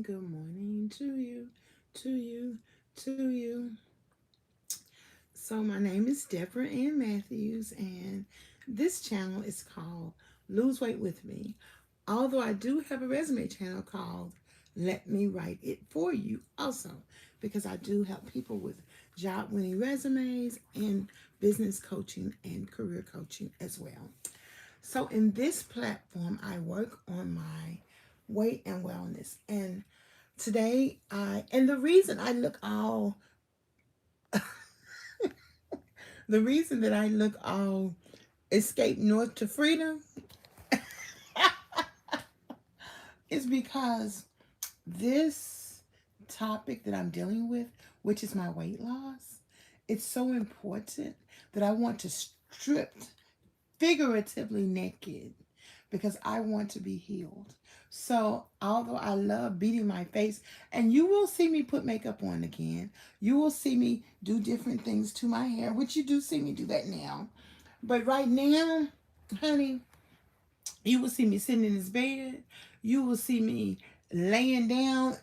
good morning to you, to you, to you. So, my name is DebraAnnMatthews, and this channel is called Lose Weight With Me. Although I do have a resume channel called Let Me Write It For You also, because I do help people with job winning resumes and business coaching and career coaching as well. So, in this platform, I work on my weight and wellness. And today, and the reason I look all, the reason that I look all escape north to freedom is because this topic that I'm dealing with, which is my weight loss, it's so important that I want to strip figuratively naked because I want to be healed. So, although I love beating my face, and you will see me put makeup on again, you will see me do different things to my hair, which you do see me do that now. But right now, honey, you will see me sitting in this bed. You will see me laying down.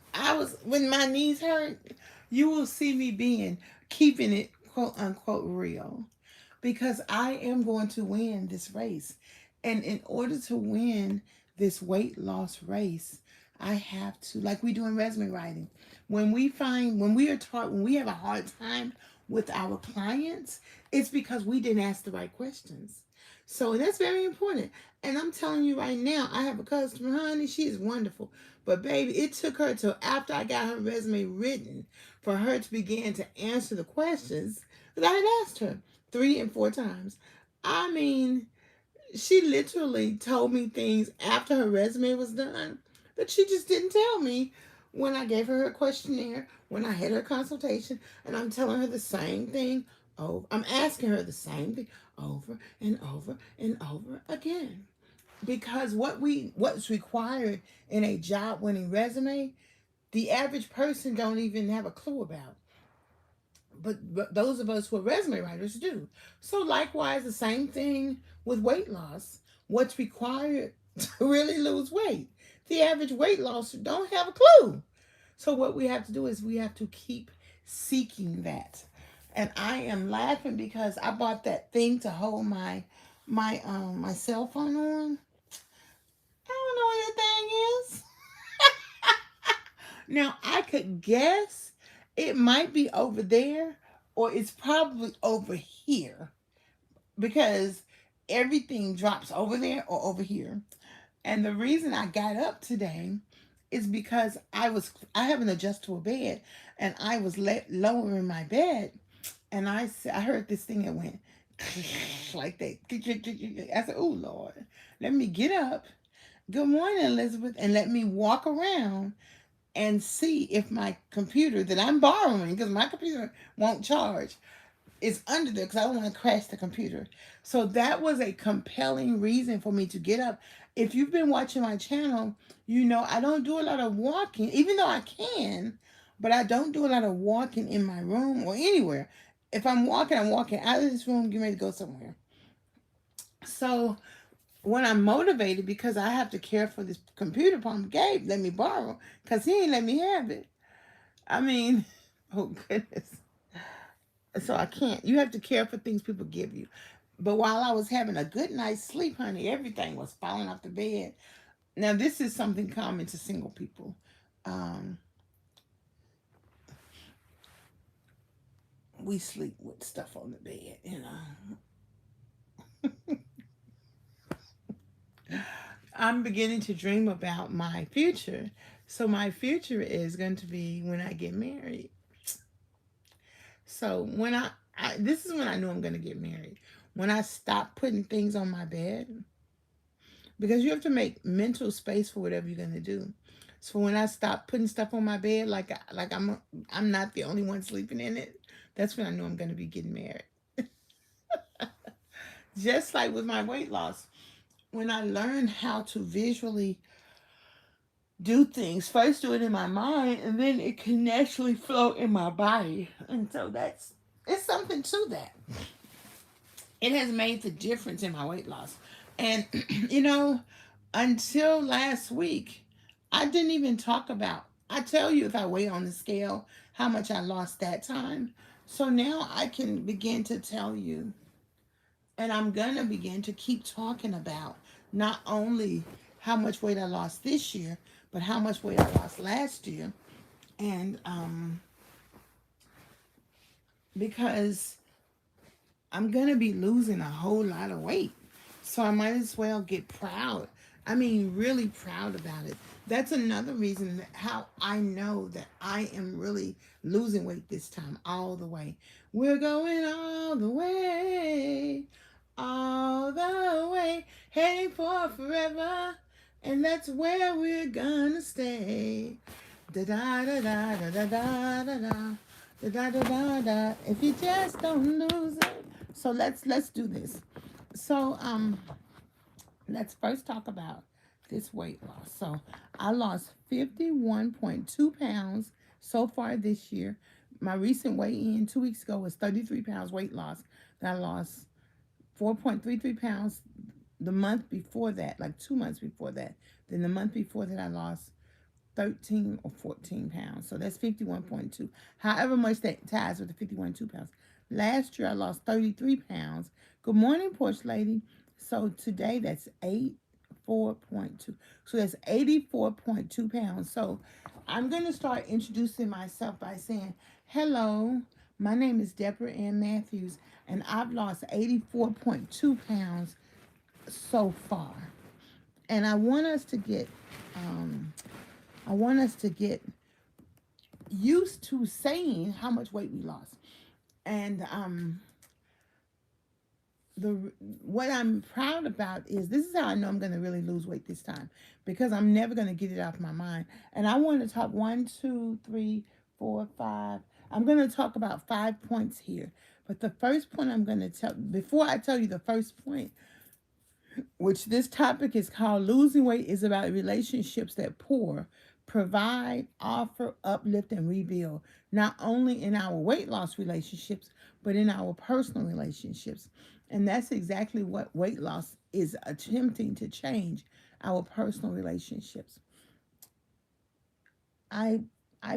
When my knees hurt, you will see me keeping it quote unquote real because I am going to win this race. And in order to win this weight loss race, I have to, like we do in resume writing, when we are taught, when we have a hard time with our clients, it's because we didn't ask the right questions. So that's very important. And I'm telling you right now, I have a customer, honey, she is wonderful. But baby, it took her till after I got her resume written for her to begin to answer the questions that I had asked her 3 and 4 times. I mean, she literally told me things after her resume was done that she just didn't tell me when I gave her her questionnaire, when I had her consultation, and I'm telling her the same thing over. I'm asking her the same thing over and over and over again. Because what's required in a job winning resume, the average person don't even have a clue about. But those of us who are resume writers do. So likewise, the same thing with weight loss. What's required to really lose weight? The average weight loss don't have a clue. So what we have to do is we have to keep seeking that. And I am laughing because I bought that thing to hold my cell phone on. I don't know what that thing is. Now I could guess it might be over there or it's probably over here because everything drops over there or over here. And the reason I got up today is because I have an adjustable bed and I was lowering my bed and I heard this thing that went like that. I said, "Oh Lord, let me get up. Good morning, Elizabeth, and let me walk around and see if my computer that I'm borrowing, because my computer won't charge, is under there because I don't want to crash the computer." So that was a compelling reason for me to get up. If you've been watching my channel, you know I don't do a lot of walking, even though I can, but I don't do a lot of walking in my room or anywhere. If I'm walking out of this room, getting ready to go somewhere. So when I'm motivated because I have to care for this computer Palm Gabe let me borrow because he ain't let me have it. I mean, oh goodness. So I can't. You have to care for things people give you. But while I was having a good night's sleep, honey, everything was falling off the bed. Now this is something common to single people. Um, we sleep with stuff on the bed, you know. I'm beginning to dream about my future. So my future is going to be when I get married. So this is when I know I'm going to get married. When I stop putting things on my bed, because you have to make mental space for whatever you're going to do. So when I stop putting stuff on my bed, like I'm not the only one sleeping in it, that's when I know I'm going to be getting married. Just like with my weight loss, when I learned how to visually do things, first do it in my mind, and then it can naturally flow in my body. And so it's something to that. It has made the difference in my weight loss. And, you know, until last week, I didn't even talk about, I tell you if I weigh on the scale how much I lost that time. So now I can begin to tell you, and I'm going to begin to keep talking about not only how much weight I lost this year, but how much weight I lost last year. And because I'm going to be losing a whole lot of weight. So I might as well get proud. I mean, really proud about it. That's another reason that how I know that I am really losing weight this time, all the way. We're going all the way, heading for forever, and that's where we're gonna stay. Da da da da da da da da da da da da da. If you just don't lose it. So let's do this. So let's first talk about this weight loss. So I lost 51.2 pounds so far this year. My recent weigh-in 2 weeks ago was 33 pounds weight loss. Then I lost 4.33 pounds the month before that, like 2 months before that. Then the month before that, I lost 13 or 14 pounds. So that's 51.2. However much that ties with the 51.2 pounds. Last year, I lost 33 pounds. Good morning, porch lady. So today, that's 84.2. So that's 84.2 pounds. So I'm going to start introducing myself by saying, hello, my name is DebraAnnMatthews, and I've lost 84.2 pounds so far. And I want us to get used to saying how much weight we lost. And what I'm proud about is this is how I know I'm going to really lose weight this time, because I'm never going to get it off my mind. And I want to talk 1, 2, 3, 4, 5. I'm going to talk about 5 points here. But the first point I'm going to tell, before I tell you the first point, which this topic is called Losing Weight is about relationships that pour, provide, offer, uplift, and rebuild, not only in our weight loss relationships, but in our personal relationships. And that's exactly what weight loss is attempting to change, our personal relationships. I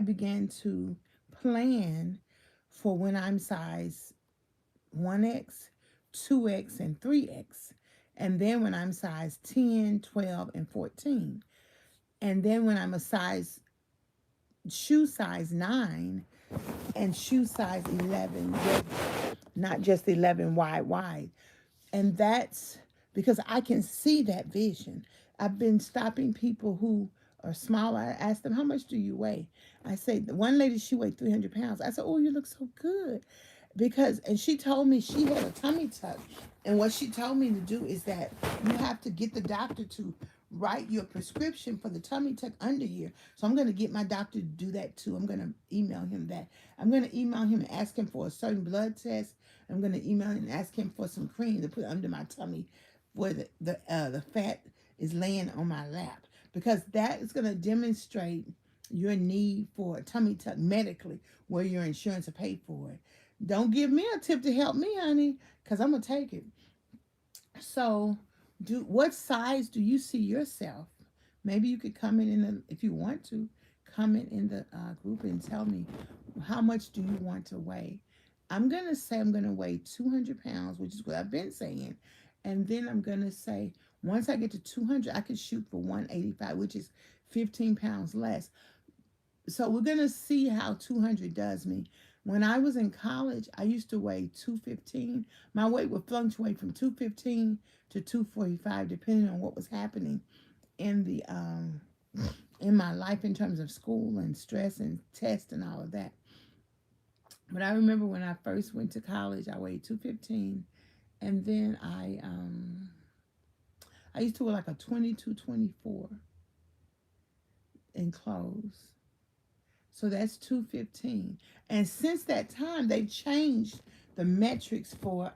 began to plan for when I'm size 1X, 2X, and 3X. And then when I'm size 10, 12, and 14. And then when I'm shoe size 9 and shoe size 11, not just 11 wide. And that's because I can see that vision. I've been stopping people who are small. I asked them, how much do you weigh? I say, one lady, she weighed 300 pounds. I said, oh, you look so good. And she told me she had a tummy tuck. And what she told me to do is that you have to get the doctor to write your prescription for the tummy tuck under here. So I'm going to get my doctor to do that too. I'm going to email him that. I'm going to email him and ask him for a certain blood test. I'm going to email him and ask him for some cream to put under my tummy where the fat is laying on my lap. Because that is going to demonstrate your need for a tummy tuck medically, where your insurance will pay for it. Don't give me a tip to help me, honey, because I'm going to take it. So, what size do you see yourself? Maybe you could comment if you want to, comment in the group and tell me, how much do you want to weigh? I'm going to say I'm going to weigh 200 pounds, which is what I've been saying. And then I'm going to say, once I get to 200, I can shoot for 185, which is 15 pounds less. So we're going to see how 200 does me. When I was in college, I used to weigh 215. My weight would fluctuate from 215 to 245, depending on what was happening in my life in terms of school and stress and tests and all of that. But I remember when I first went to college, I weighed 215, and then I used to wear like a 22, 24 in clothes. So that's 215. And since that time, they've changed the metrics for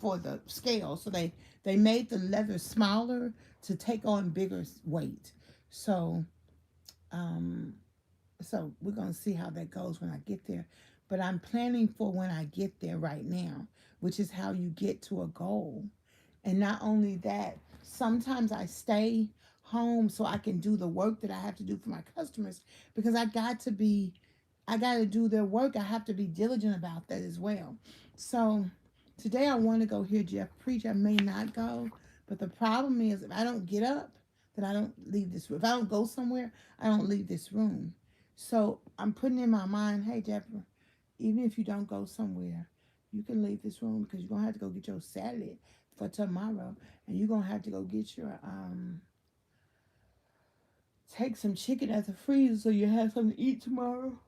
the scale. So they made the leather smaller to take on bigger weight. So so we're going to see how that goes when I get there. But I'm planning for when I get there right now, which is how you get to a goal. And not only that, sometimes I stay home so I can do the work that I have to do for my customers, because I got to do their work. I have to be diligent about that as well. So today I want to go hear Jeff preach. I may not go, but the problem is if I don't get up, then I don't leave this room. If I don't go somewhere, I don't leave this room. So I'm putting in my mind, hey, Jeff, even if you don't go somewhere, you can leave this room, because you're going to have to go get your salad for tomorrow. And you're going to have to go get your, take some chicken out the freezer so you have something to eat tomorrow.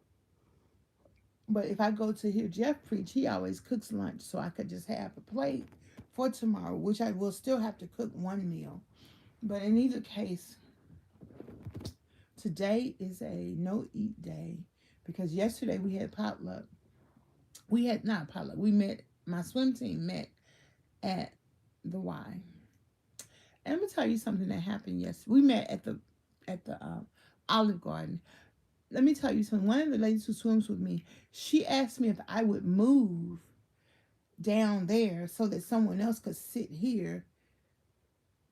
But if I go to hear Jeff preach, he always cooks lunch, so I could just have a plate for tomorrow, which I will still have to cook one meal. But in either case, today is a no-eat day, because yesterday we had potluck. We had not potluck. We met, my swim team met at the Y. And let me tell you something that happened yesterday. We met at the Olive Garden. Let me tell you something. One of the ladies who swims with me, she asked me if I would move down there so that someone else could sit here.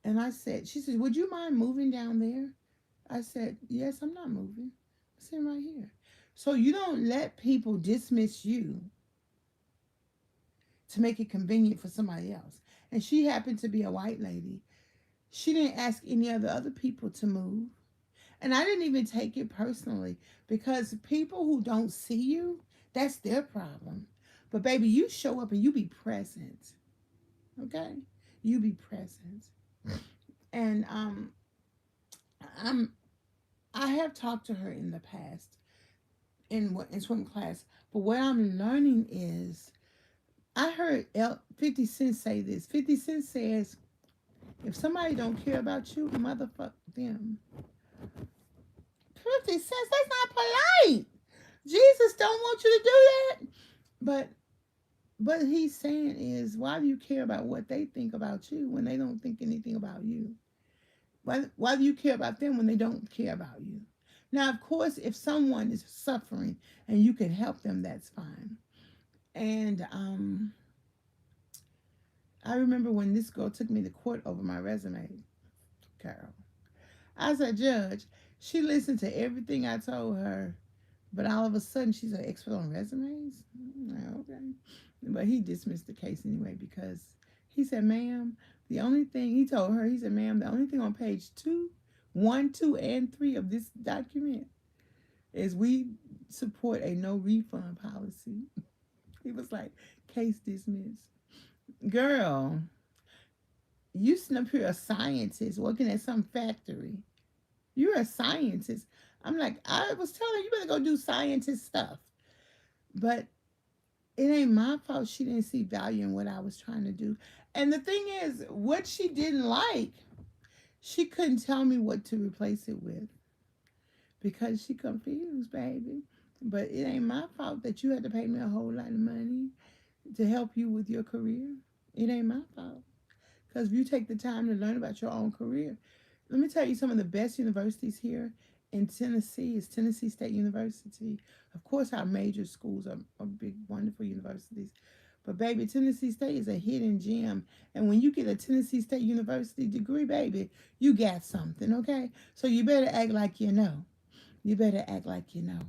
And I said, she said, would you mind moving down there? I said, yes, I'm not moving. I'm sitting right here. So you don't let people dismiss you to make it convenient for somebody else. And she happened to be a white lady. She didn't ask any of the other people to move. And I didn't even take it personally, because people who don't see you, that's their problem. But baby, you show up and you be present. Okay? You be present. And I have talked to her in the past in swim class, but what I'm learning is, I heard 50 Cent say this. 50 Cent says, if somebody don't care about you, motherfuck them. 50 cents, that's not polite. Jesus don't want you to do that. But he's saying is, why do you care about what they think about you when they don't think anything about you? Why do you care about them when they don't care about you? Now, of course, if someone is suffering and you can help them, that's fine. And I remember when this girl took me to court over my resume, Carol. I said, Judge, she listened to everything I told her, but all of a sudden she's an expert on resumes? Okay. But he dismissed the case anyway, because he said, ma'am, the only thing, he told her, he said, ma'am, the only thing on page 1, 2, and 3 of this document is we support a no refund policy. He was like, case dismissed. Girl, you sitting up here a scientist working at some factory. You're a scientist. I'm like, I was telling her, you better go do scientist stuff. But it ain't my fault she didn't see value in what I was trying to do. And the thing is, what she didn't like, she couldn't tell me what to replace it with, because she confused, baby. But it ain't my fault that you had to pay me a whole lot of money to help you with your career. It ain't my fault. Because if you take the time to learn about your own career, let me tell you, some of the best universities here in Tennessee is Tennessee State University. Of course, our major schools are big, wonderful universities. But, baby, Tennessee State is a hidden gem. And when you get a Tennessee State University degree, baby, you got something, okay? So you better act like you know. You better act like you know.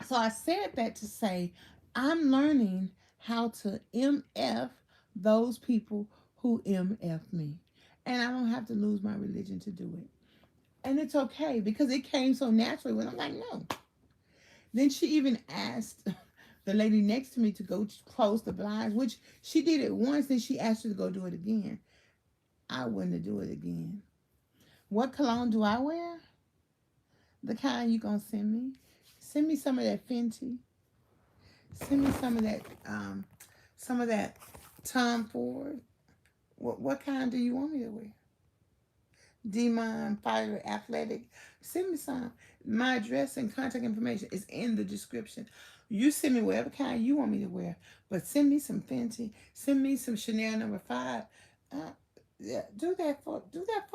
So I said that to say, I'm learning how to MF those people who MF me. And I don't have to lose my religion to do it. And it's okay, because it came so naturally when I'm like, no. Then she even asked the lady next to me to go close the blinds, which she did it once, then she asked her to go do it again. I wouldn't do it again. What cologne do I wear? The kind you gonna send me. Send me some of that Fenty. Send me some of that Tom Ford. What kind do you want me to wear? Demon, Fighter, Athletic. Send me some. My address and contact information is in the description. You send me whatever kind you want me to wear, but send me some Fenty. Send me some Chanel No. 5. Yeah, do that for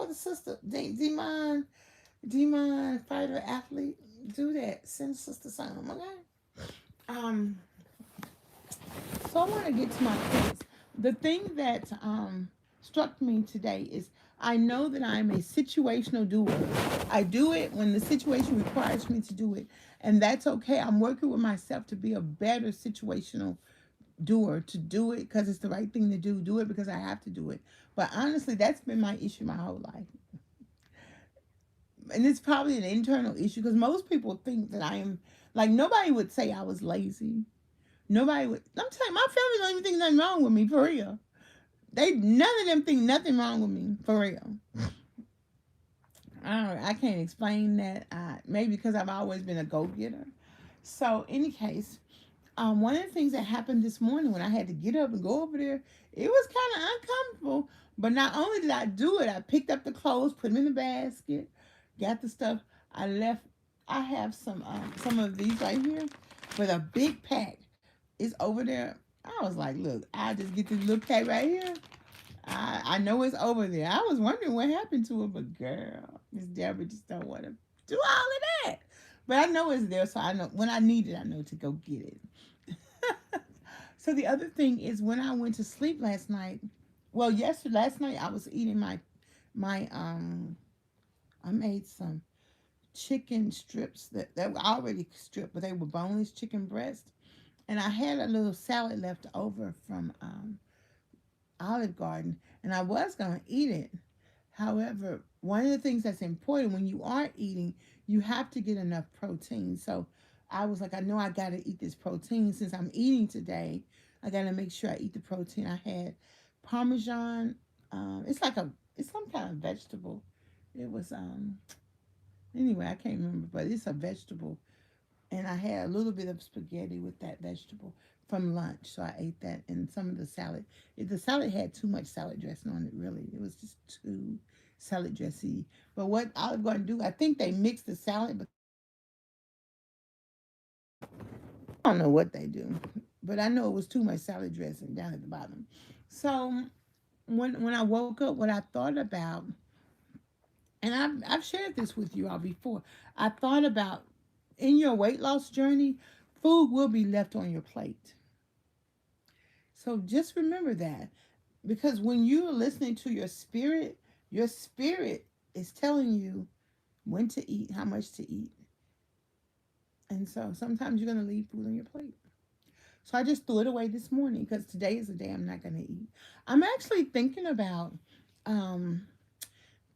the sister. Demon, Fighter, Athlete. Do that. Send sister some, okay? So I want to get to my points. The thing that struck me today is I know that I'm a situational doer. I do it when the situation requires me to do it. And that's okay. I'm working with myself to be a better situational doer, to do it because it's the right thing to do. Do it because I have to do it. But honestly, that's been my issue my whole life. And it's probably an internal issue because most people think that I am like nobody would say I was lazy. Nobody would. I'm telling you, my family don't even think nothing wrong with me for real. They none of them think nothing wrong with me for real. I can't explain that. Maybe because I've always been a go getter. So, any case, one of the things that happened this morning when I had to get up and go over there, it was kind of uncomfortable. But not only did I do it, I picked up the clothes, put them in the basket, got the stuff. I left. I have some of these right here, but a big pack is over there. I was like, look, I just get this little pack right here. I know it's over there. I was wondering what happened to it, but girl, Miss Deborah just don't want to do all of that. But I know it's there, so I know when I need it, I know to go get it. So the other thing is when I went to sleep last night. Well, last night I was eating my. I made some chicken strips that were already stripped, but they were boneless chicken breast, and I had a little salad left over from Olive Garden, and I was gonna eat it. However, one of the things that's important when you are eating, you have to get enough protein. So I was like, I know I got to eat this protein since I'm eating today. I got to make sure I eat the protein. I had Parmesan. It's some kind of vegetable. It was anyway, I can't remember, but it's a vegetable, and I had a little bit of spaghetti with that vegetable from lunch. So I ate that and some of the salad. The salad had too much salad dressing on it, really. It was just too salad dressy. But what Olive Garden do, I think they mix the salad, but I don't know what they do. But I know it was too much salad dressing down at the bottom. So when I woke up, what I thought about, and I've shared this with you all before, I thought about in your weight loss journey, food will be left on your plate. So just remember that. Because when you're listening to your spirit is telling you when to eat, how much to eat. And so sometimes you're going to leave food on your plate. So I just threw it away this morning because today is the day I'm not going to eat. I'm actually thinking about um,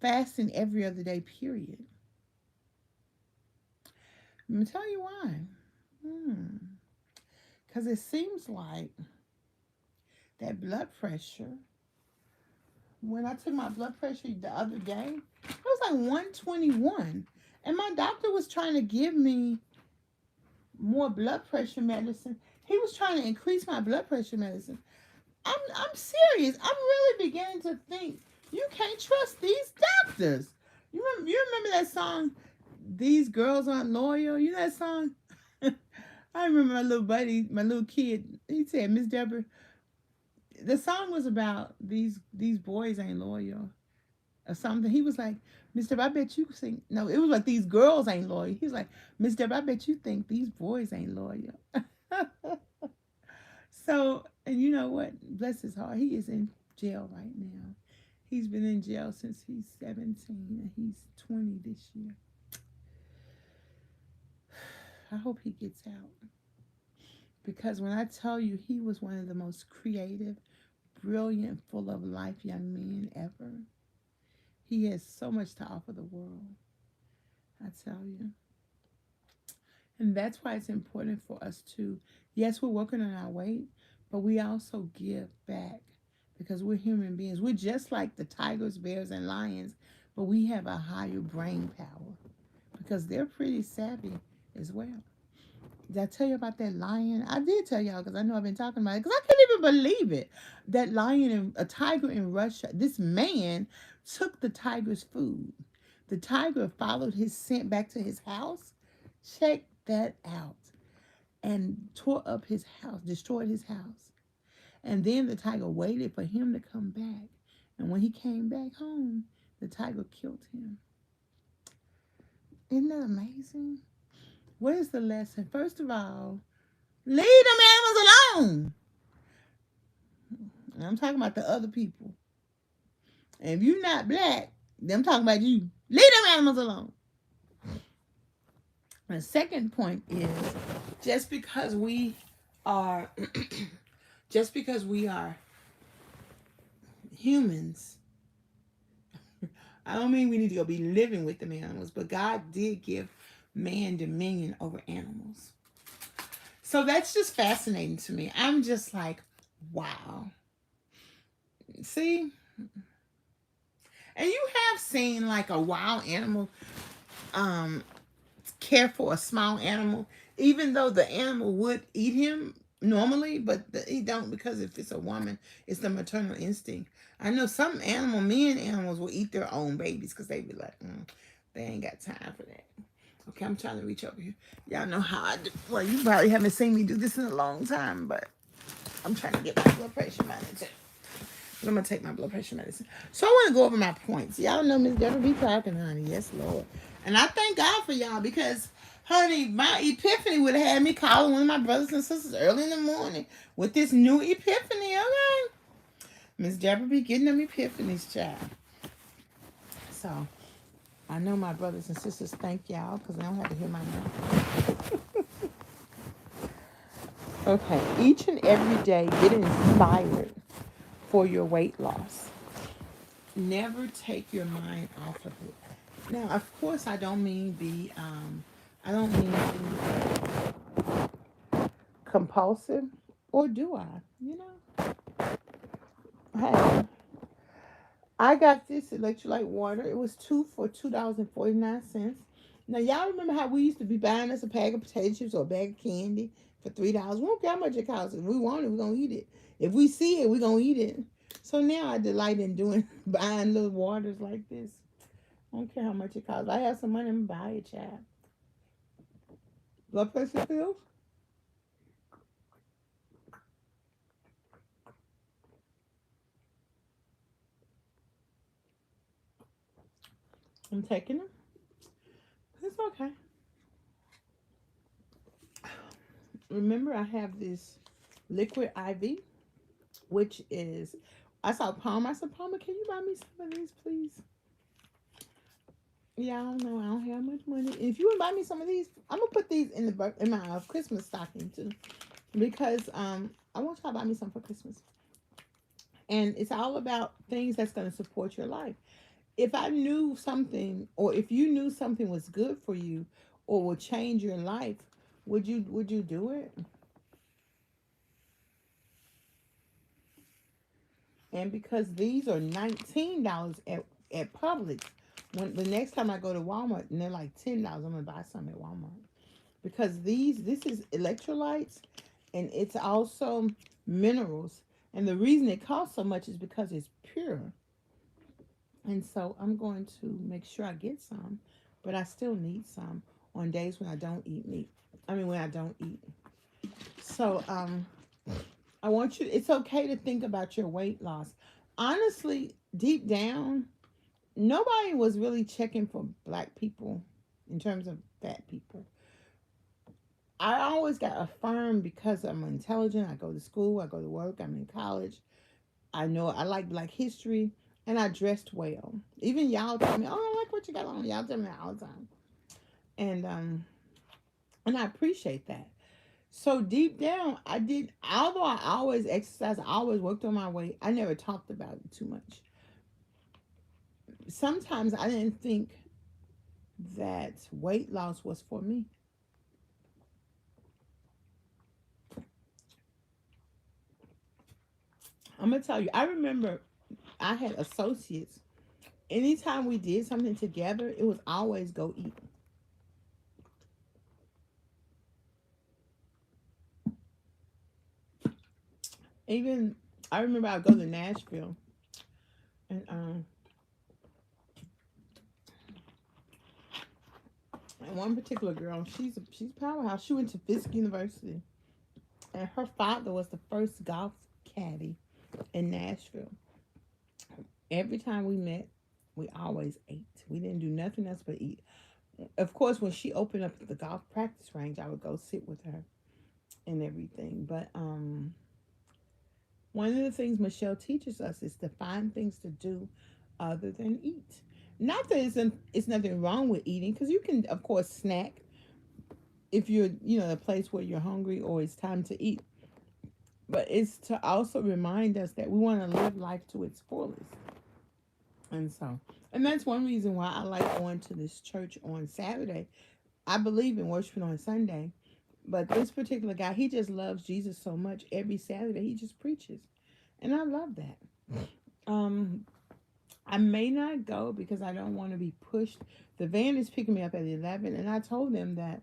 fasting every other day, period. I'm going to tell you why. Because it seems like that blood pressure, when I took my blood pressure the other day, it was like 121. And my doctor was trying to give me more blood pressure medicine. He was trying to increase my blood pressure medicine. I'm serious. I'm really beginning to think you can't trust these doctors. You remember that song, These Girls Aren't Loyal? You know that song? I remember my little buddy, my little kid, he said, Miss Deborah, the song was about these boys ain't loyal or something. He was like, Miss Deborah, I bet you think no, it was like these girls ain't loyal. He was like, Miss Deborah, I bet you think these boys ain't loyal. So, and you know what? Bless his heart. He is in jail right now. He's been in jail since he's 17 and he's 20 this year. I hope he gets out. Because when I tell you he was one of the most creative, brilliant, full of life young men ever. He has so much to offer the world. I tell you. And that's why it's important for us to, yes, we're working on our weight, but we also give back because we're human beings. We're just like the tigers, bears, and lions, but we have a higher brain power because they're pretty savvy as well. Did I tell you about that lion? I did tell y'all because I know I've been talking about it because I couldn't even believe it. That lion, a tiger in Russia, this man took the tiger's food. The tiger followed his scent back to his house. Check that out. And tore up his house, destroyed his house. And then the tiger waited for him to come back. And when he came back home, the tiger killed him. Isn't that amazing? What is the lesson? First of all, leave them animals alone. And I'm talking about the other people. And if you're not black, them talking about you. Leave them animals alone. The second point is just because we are just because we are humans, I don't mean we need to go be living with them animals, but God did give man dominion over animals. So that's just fascinating to me. I'm just like, wow. See? And you have seen like a wild animal um care for a small animal, even though the animal would eat him normally, but he don't, because if it's a woman, it's the maternal instinct. I know some men animals will eat their own babies because they be like, they ain't got time for that. Okay, I'm trying to reach over here. Y'all know how I do. Well, you probably haven't seen me do this in a long time, but I'm trying to get my blood pressure medicine. I'm gonna take my blood pressure medicine. So I want to go over my points. Y'all know Miss Deborah be talking, honey. Yes, Lord. And I thank God for y'all because, honey, my epiphany would have had me calling one of my brothers and sisters early in the morning with this new epiphany. Okay, Miss Deborah be getting them epiphanies, child. So I know my brothers and sisters thank y'all because they don't have to hear my mouth. Okay, each and every day get inspired for your weight loss. Never take your mind off of it. Now, of course, I don't mean be compulsive, or do I? You know, hey, I got this electrolyte water. It was $2 for $2.49. Now, y'all remember how we used to be buying us a bag of potato chips or a bag of candy for $3? We don't care how much it costs. If we want it, we're gonna eat it. If we see it, we're gonna eat it. So now I delight in doing buying little waters like this. I don't care how much it costs. I have some money, I'm gonna buy it, child. Blood pressure pills? I'm taking them. It's okay. Remember, I have this liquid IV, which is, I saw Palmer. I said, Palmer, can you buy me some of these, please? Yeah, I don't know. I don't have much money. If you would buy me some of these, I'm gonna put these in my Christmas stocking too, because I want y'all to buy me some for Christmas. And it's all about things that's gonna support your life. If I knew something, or if you knew something was good for you, or would change your life, would you do it? And because these are $19 at Publix, when the next time I go to Walmart and they're like $10, I'm gonna buy some at Walmart. Because this is electrolytes, and it's also minerals. And the reason it costs so much is because it's pure. And so I'm going to make sure I get some, but I still need some on days when I don't eat meat. I mean, when I don't eat. So I want you. It's okay to think about your weight loss. Honestly, deep down, nobody was really checking for black people in terms of fat people. I always got affirmed because I'm intelligent. I go to school, I go to work, I'm in college. I know I like black history, and I dressed well. Even y'all tell me, "Oh, I like what you got on." Y'all tell me that all the time, and and I appreciate that. So deep down, I did. Although I always exercised, I always worked on my weight. I never talked about it too much. Sometimes I didn't think that weight loss was for me. I'm gonna tell you. I remember I had associates. Anytime we did something together, it was always go eat. Even I remember I'd go to Nashville, and one particular girl, she's a powerhouse. She went to Fisk University, and her father was the first golf caddy in Nashville. Every time we met, we always ate. We didn't do nothing else but eat. Of course, when she opened up the golf practice range, I would go sit with her and everything. But one of the things Michelle teaches us is to find things to do other than eat. Not that it's nothing wrong with eating, because you can, of course, snack if you're, a place where you're hungry or it's time to eat. But it's to also remind us that we want to live life to its fullest. And so, and that's one reason why I like going to this church on Saturday. I believe in worshiping on Sunday, but this particular guy, he just loves Jesus so much. Every Saturday, he just preaches, and I love that. Um, I may not go because I don't want to be pushed. The van is picking me up at 11, and I told them that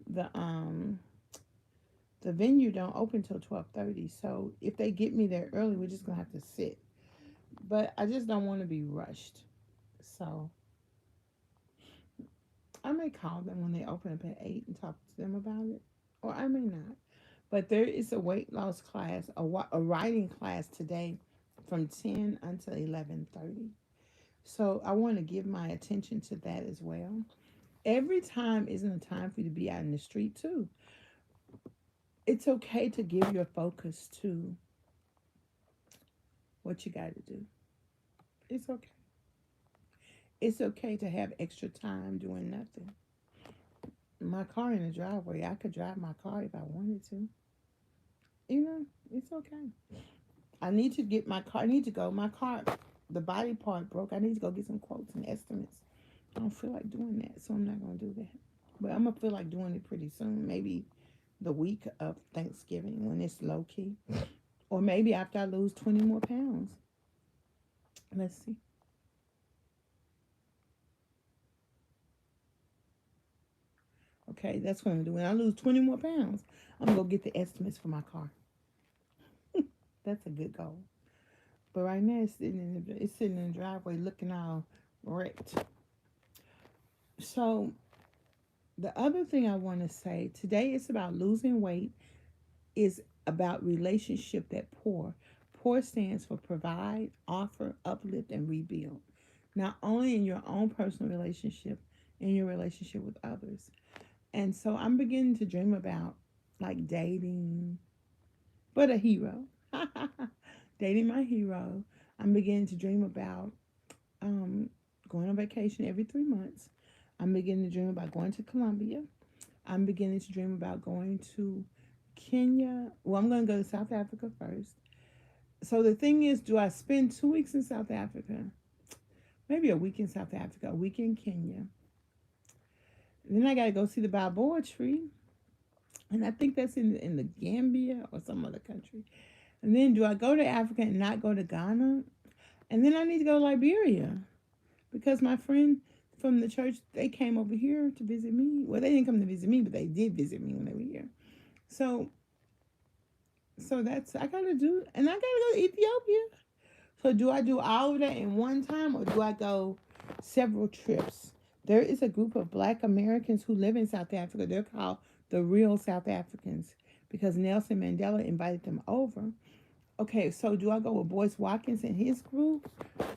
the um the venue don't open till 12:30. So if they get me there early, we're just gonna have to sit. But I just don't want to be rushed. So I may call them when they open up at 8 and talk to them about it, or I may not. But there is a weight loss class, a writing class today from 10 until 11:30. So I want to give my attention to that as well. Every time isn't a time for you to be out in the street too. It's okay to give your focus to what you got to do. It's okay. It's okay to have extra time doing nothing. My car in the driveway, I could drive my car if I wanted to. It's okay. I need to get my car. I need to go. My car, the body part broke. I need to go get some quotes and estimates. I don't feel like doing that, so I'm not going to do that. But I'm going to feel like doing it pretty soon. Maybe the week of Thanksgiving when it's low key. Or maybe after I lose 20 more pounds. Let's see. Okay, that's what I'm doing. When I lose 20 more pounds, I'm going to go get the estimates for my car. That's a good goal. But right now, it's sitting in the driveway looking all wrecked. So, the other thing I want to say today is about losing weight, is about relationship that pour. Pour stands for provide, offer, uplift, and rebuild. Not only in your own personal relationship, in your relationship with others. And so I'm beginning to dream about like dating, but a hero. Dating my hero. I'm beginning to dream about um, going on vacation every 3 months. I'm beginning to dream about going to Colombia. I'm beginning to dream about going to Kenya. Well, I'm going to go to South Africa first. So the thing is, do I spend 2 weeks in South Africa? Maybe a week in South Africa, a week in Kenya. Then I got to go see the Balboa tree. And I think that's in the Gambia or some other country. And then do I go to Africa and not go to Ghana? And then I need to go to Liberia because my friend from the church, they came over here to visit me. Well, they didn't come to visit me, but they did visit me when they were here. So that's I gotta do, and I gotta go to Ethiopia. So do I do all of that in one time, or do I go several trips? There is a group of Black Americans who live in South Africa. They're called the Real South Africans because Nelson Mandela invited them over. Okay, so do I go with Boyce Watkins and his group?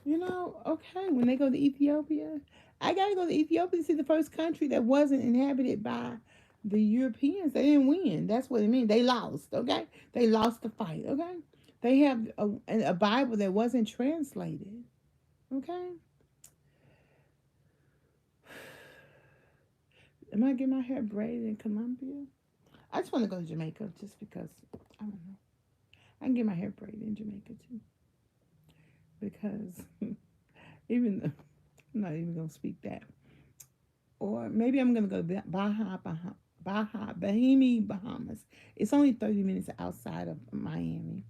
Okay, when they go to Ethiopia, I gotta go to Ethiopia to see the first country that wasn't inhabited by the Europeans. They didn't win. That's what it means. They lost. Okay, they lost the fight. Okay, they have a Bible that wasn't translated. Okay, am I getting my hair braided in Colombia? I just want to go to Jamaica just because I don't know. I can get my hair braided in Jamaica too because even though I'm not even gonna speak that. Or maybe I'm gonna go to Bahami, Bahamas. It's only 30 minutes outside of Miami.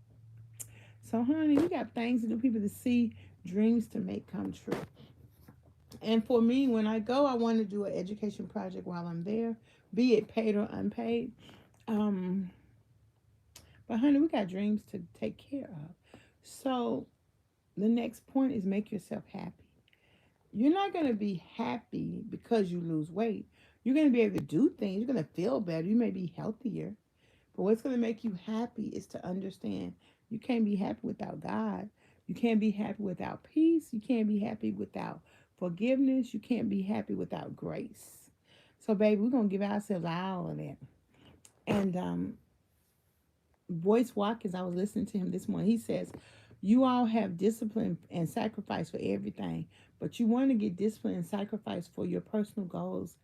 So, honey, we got things to do, people to see, dreams to make come true. And for me, when I go, I want to do an education project while I'm there, be it paid or unpaid. Um, but honey, we got dreams to take care of. So the next point is make yourself happy. You're not going to be happy because you lose weight. You're going to be able to do things. You're going to feel better. You may be healthier. But what's going to make you happy is to understand you can't be happy without God. You can't be happy without peace. You can't be happy without forgiveness. You can't be happy without grace. So, baby, we're going to give ourselves all of that. And Boyce Watkins, I was listening to him this morning. He says, You all have discipline and sacrifice for everything, but you want to get discipline and sacrifice for your personal goals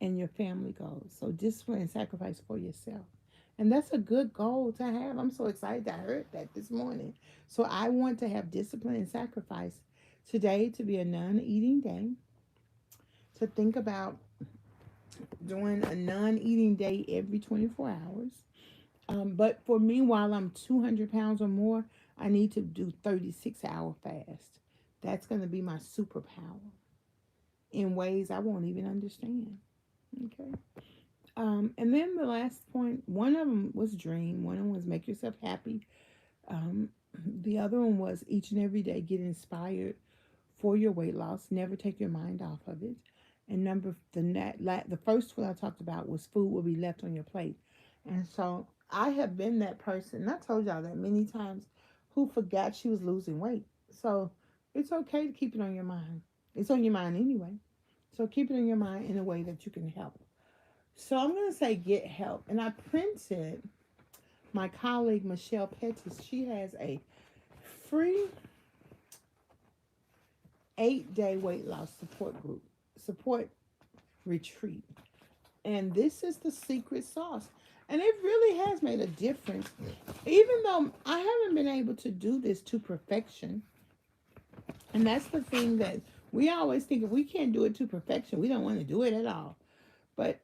and your family goals. So discipline and sacrifice for yourself. And that's a good goal to have. I'm so excited I heard that this morning. So I want to have discipline and sacrifice today to be a non-eating day, to think about doing a non-eating day every 24 hours. But for me, while I'm 200 pounds or more, I need to do 36-hour fast. That's going to be my superpower in ways I won't even understand. Okay. And then the last point, one of them was dream. One of them was make yourself happy. Um, the other one was each and every day get inspired for your weight loss. Never take your mind off of it. And the first one I talked about was food will be left on your plate. And so I have been that person, and I told y'all that many times, who forgot she was losing weight. So it's okay to keep it on your mind. It's on your mind anyway. So keep it in your mind in a way that you can help. So I'm going to say get help. And I printed my colleague Michelle Pettis. She has a free 8-day weight loss support retreat. And this is the secret sauce. And it really has made a difference. Even though I haven't been able to do this to perfection. And that's the thing that we always think if we can't do it to perfection, we don't want to do it at all. But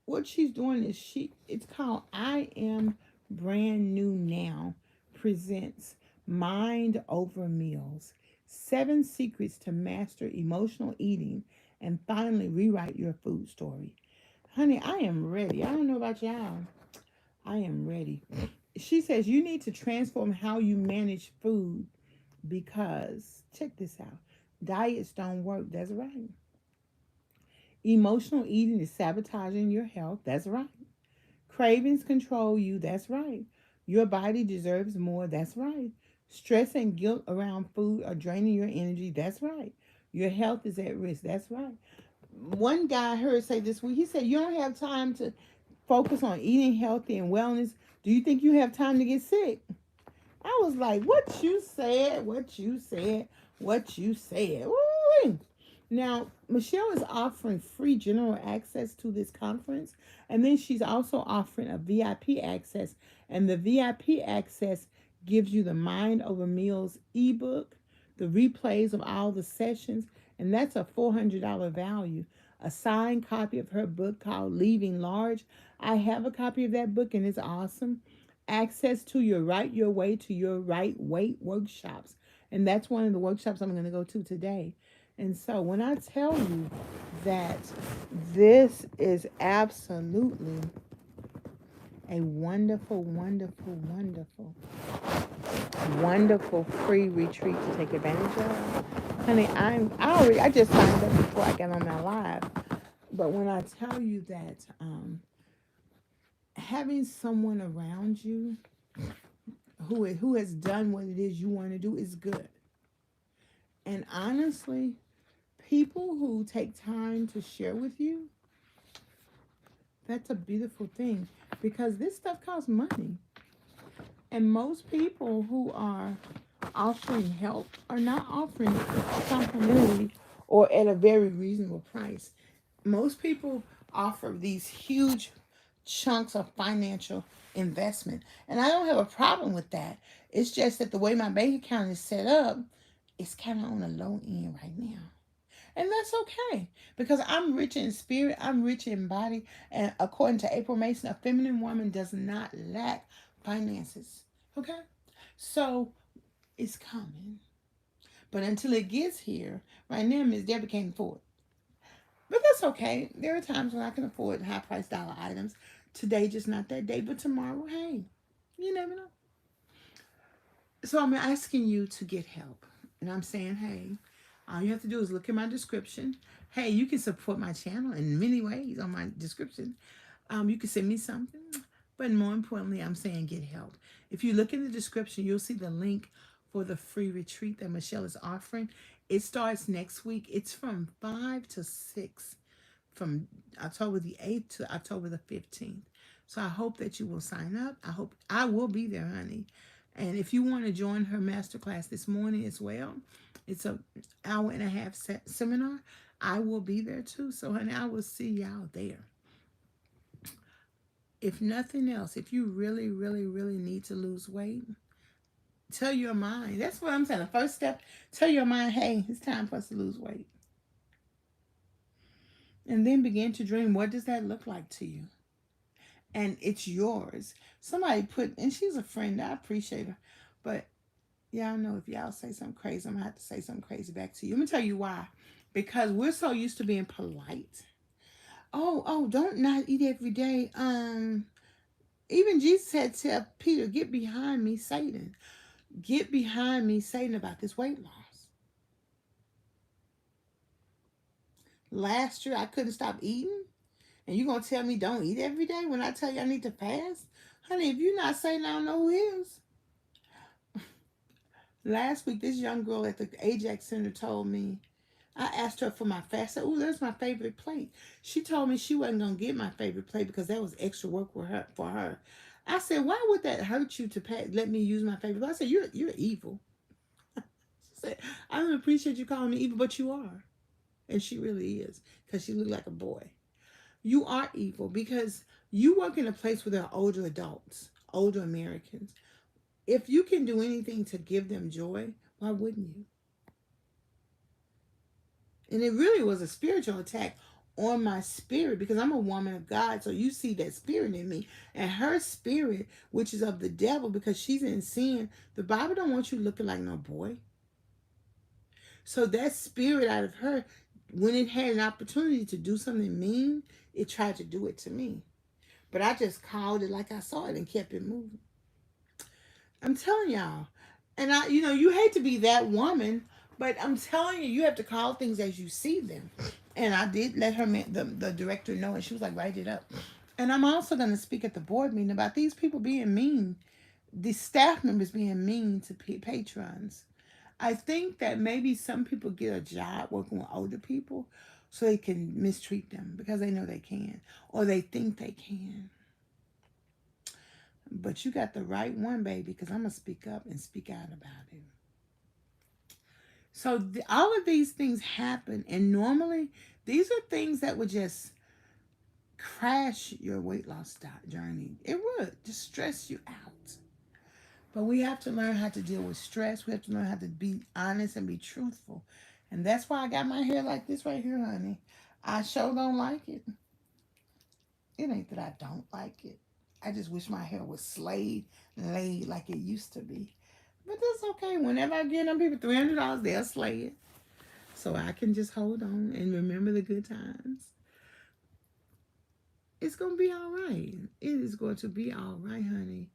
what she's doing is it's called I Am Brand New Now presents Mind Over Meals. 7 secrets to master emotional eating and finally rewrite your food story. Honey, I am ready. I don't know about y'all. I am ready. She says you need to transform how you manage food because check this out. Diets don't work. That's right. Emotional eating is sabotaging your health. That's right. Cravings control you. That's right. Your body deserves more. That's right. Stress and guilt around food are draining your energy. That's right. Your health is at risk. That's right. One guy I heard say this week, he said, you don't have time to focus on eating healthy and wellness. Do you think you have time to get sick? I was like, what you said, what you said, what you said. Woo-wee. Now, Michelle is offering free general access to this conference, and then she's also offering a VIP access. And the VIP access gives you the Mind Over Meals ebook, the replays of all the sessions, and that's a $400 value. A signed copy of her book called Leaving Large. I have a copy of that book, and it's awesome. Access to your Right Your Way to Your Right Weight workshops. And that's one of the workshops I'm going to go to today. And so when I tell you that this is absolutely a wonderful, wonderful, wonderful, wonderful free retreat to take advantage of. Honey, I just signed up before I got on my live. But when I tell you that having someone around you who has done what it is you want to do is good. And honestly, people who take time to share with you, that's a beautiful thing because this stuff costs money. And most people who are offering help are not offering it complimentary or at a very reasonable price. Most people offer these huge chunks of financial investment. And I don't have a problem with that. It's just that the way my bank account is set up, it's kind of on the low end right now. And that's okay because I'm rich in spirit, I'm rich in body. And according to April Mason, a feminine woman does not lack finances. Okay? So it's coming. But until it gets here, right now, Miss Debbie can't afford. But that's okay. There are times when I can afford high price dollar items. Today, just not that day. But tomorrow, hey, you never know. So I'm asking you to get help. And I'm saying, hey, all you have to do is look at my description. Hey, you can support my channel in many ways on my description. You can send me something. But more importantly, I'm saying get help. If you look in the description, you'll see the link for the free retreat that Michelle is offering. It starts next week. It's from 5 to 6, from October the 8th to October the 15th. So I hope that you will sign up. I hope I will be there, honey. And if you want to join her masterclass this morning as well, it's an hour and a half seminar. I will be there too. So, honey, I will see y'all there. If nothing else, if you really, really, really need to lose weight, tell your mind. That's what I'm saying. The first step, tell your mind, hey, it's time for us to lose weight. And then begin to dream, what does that look like to you? And it's yours. Somebody put, and she's a friend, I appreciate her. But y'all know if y'all say something crazy, I'm going to have to say something crazy back to you. Let me tell you why. Because we're so used to being polite. Oh, don't not eat every day. Even Jesus had to tell Peter, get behind me, Satan. Get behind me, Satan, about this weight loss. Last year, I couldn't stop eating. And you going to tell me don't eat every day when I tell you I need to fast? Honey, if you're not Satan, I don't know who is. Last week, this young girl at the Ajax Center told me, I asked her for my fast. I said, oh, that's my favorite plate. She told me she wasn't going to get my favorite plate because that was extra work for her. I said, why would that hurt you to let me use my favorite plate? I said, you're evil. She said, I don't appreciate you calling me evil, but you are. And she really is, because she looked like a boy. You are evil because you work in a place where there are older adults, older Americans. If you can do anything to give them joy, why wouldn't you? And it really was a spiritual attack on my spirit because I'm a woman of God. So you see that spirit in me. And her spirit, which is of the devil because she's in sin, the Bible don't want you looking like no boy. So that spirit out of her, when it had an opportunity to do something mean, it tried to do it to me. But I just called it like I saw it and kept it moving. I'm telling y'all. And you hate to be that woman, but I'm telling you, you have to call things as you see them. And I did let her, the director, know, and she was like, write it up. And I'm also going to speak at the board meeting about these people being mean, the staff members being mean to patrons. I think that maybe some people get a job working with older people so they can mistreat them because they know they can, or they think they can. But you got the right one, baby, because I'm going to speak up and speak out about it. So all of these things happen, and normally these are things that would just crash your weight loss journey. It would just stress you out. But we have to learn how to deal with stress. We have to learn how to be honest and be truthful. And that's why I got my hair like this right here, honey. I sure don't like it. It ain't that I don't like it. I just wish my hair was laid like it used to be. But that's okay. Whenever I get them people $300, they'll slay it. So I can just hold on and remember the good times. It's going to be all right. It is going to be all right, honey.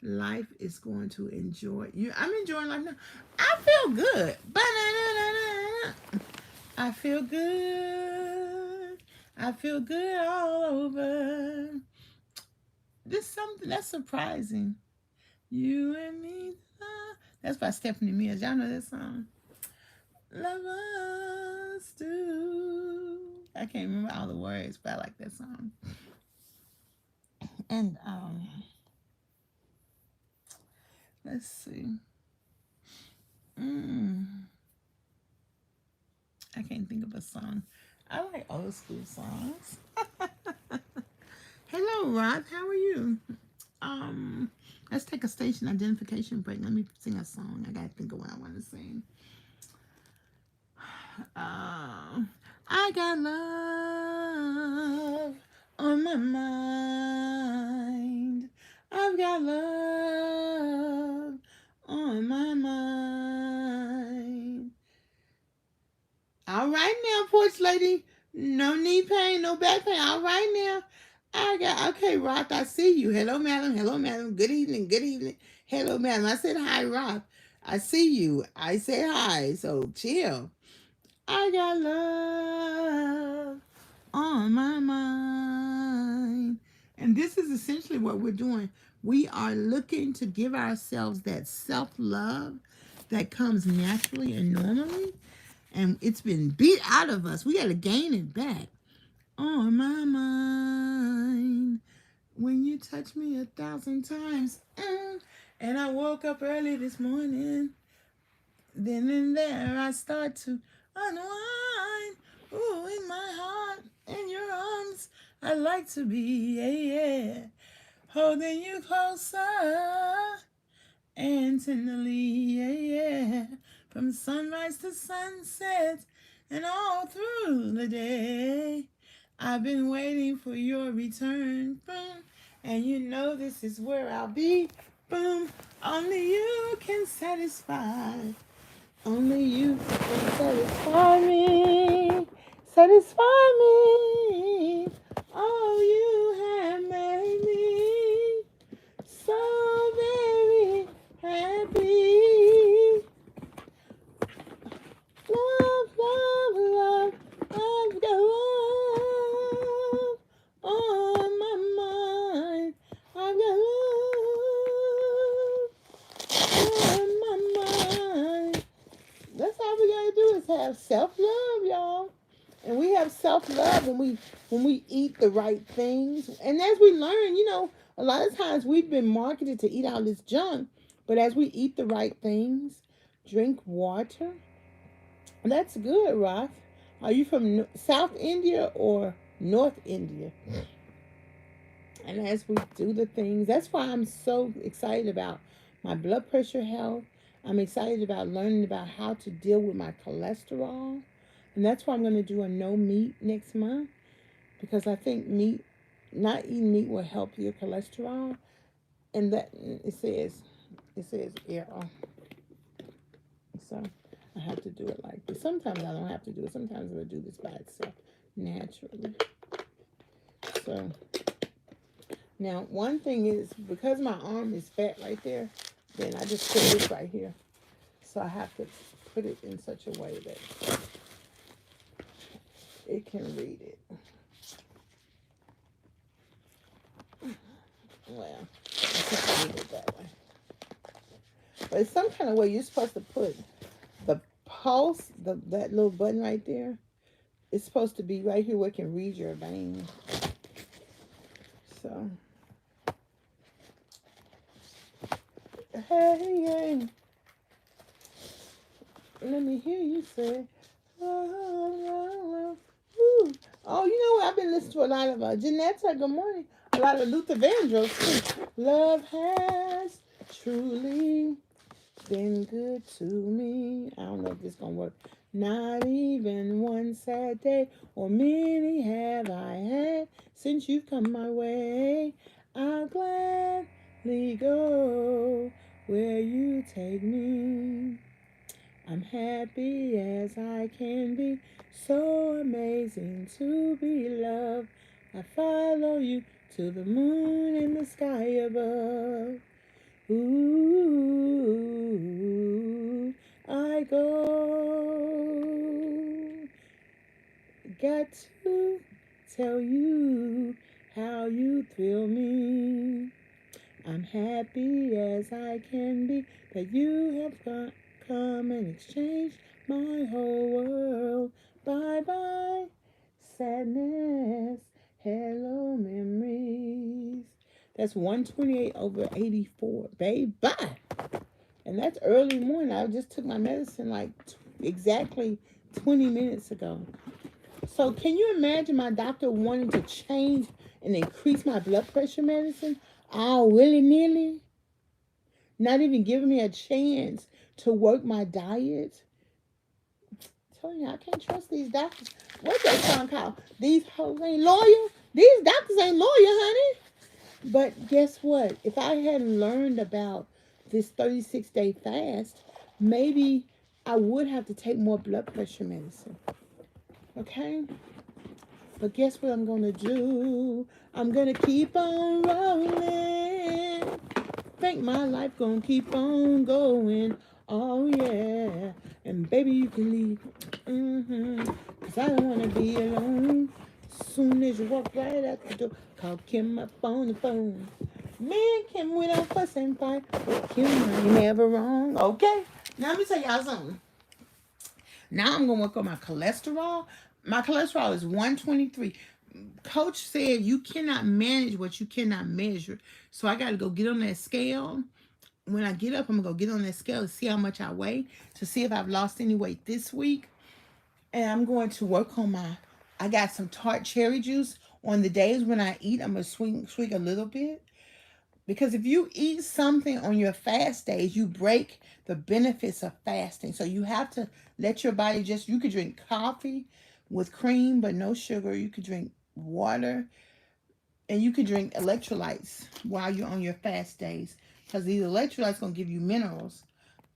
Life is going to enjoy you. I'm enjoying life now. I feel good. I feel good. I feel good all over. This something that's surprising. You and me. That's by Stephanie Mills. Y'all know that song? Love us do. I can't remember all the words, but I like that song. And let's see. I can't think of a song. I like old school songs. Hello, Rod. How are you? Let's take a station identification break. Let me sing a song. I gotta think of what I want to sing. I got love on my mind. I've got love on my mind. All right now, porch lady. No knee pain, no back pain. All right now. Okay, Roth, I see you. Hello, madam. Hello, madam. Good evening. Good evening. Hello, madam. I said hi, Roth. I see you. I said hi. So chill. I got love on my mind. And this is essentially what we're doing. We are looking to give ourselves that self-love that comes naturally and normally. And it's been beat out of us. We got to gain it back. On my mind. When you touch me 1,000 times. And I woke up early this morning. Then and there I start to unwind. Ooh, in my heart, in your arms, I like to be, yeah, yeah. Holding you closer and tenderly, yeah, yeah. From sunrise to sunset and all through the day. I've been waiting for your return, boom. And you know this is where I'll be, boom. Only you can satisfy. Only you can satisfy me. Satisfy me. Oh, you have made me so very happy. Love, love, love. I've got love on my mind. I've got love on my mind. That's all we gotta do is have self-love, y'all. And we have self-love when we eat the right things. And as we learn, a lot of times we've been marketed to eat all this junk, but as we eat the right things, drink water, that's good, Ross. Are you from South India or North India? And as we do the things, that's why I'm so excited about my blood pressure health. I'm excited about learning about how to deal with my cholesterol. And that's why I'm going to do a no meat next month, because I think not eating meat will help your cholesterol. And that it says, yeah. So I have to do it like this. Sometimes I don't have to do it. Sometimes I'll do this by itself naturally. So now, one thing is, because my arm is fat right there, then I just put this right here. So I have to put it in such a way that it can read it. Well, I can't read it that way. But it's some kind of way you're supposed to put the pulse, that little button right there. It's supposed to be right here where it can read your veins. So, hey, let me hear you say, oh, you know what? I've been listening to a lot of Janetta, good morning. A lot of Luther Vandross too. Love has truly been good to me. I don't know if this is going to work. Not even one sad day, or many have I had since you've come my way. I'll gladly go where you take me. I'm happy as I can be, so amazing to be loved. I follow you to the moon and the sky above. Ooh, I go. Got to tell you how you thrill me. I'm happy as I can be that you have come and exchanged my whole world. Bye-bye, sadness. Hello, memories. That's 128/84. Babe, bye. And that's early morning. I just took my medicine like exactly 20 minutes ago. So can you imagine my doctor wanting to change and increase my blood pressure medicine all willy-nilly? Not even giving me a chance to work my diet. I'm telling you, I can't trust these doctors. What's that song called? These hoes ain't loyal. These doctors ain't loyal, honey. But guess what? If I hadn't learned about this 36-day fast, maybe I would have to take more blood pressure medicine. Okay? But guess what I'm going to do? I'm going to keep on rolling. Think my life going to keep on going. Oh, yeah. And baby, you can leave. Because I don't want to be alone. Soon as you walk right out the door, call Kim up on the phone. Me and Kim, we don't fuss and fight. But Kim ain't never wrong. Okay? Now let me tell y'all something. Now I'm going to work on my cholesterol. My cholesterol is 123. Coach said you cannot manage what you cannot measure. So I got to go get on that scale when I get up, I'm going to go get on that scale to see how much I weigh, to see if I've lost any weight this week. And I'm going to work on I got some tart cherry juice. On the days when I eat, I'm going to swig a little bit. Because if you eat something on your fast days, you break the benefits of fasting. So you have to let your body you could drink coffee with cream, but no sugar. You could drink water, and you could drink electrolytes while you're on your fast days. Because these electrolytes going to give you minerals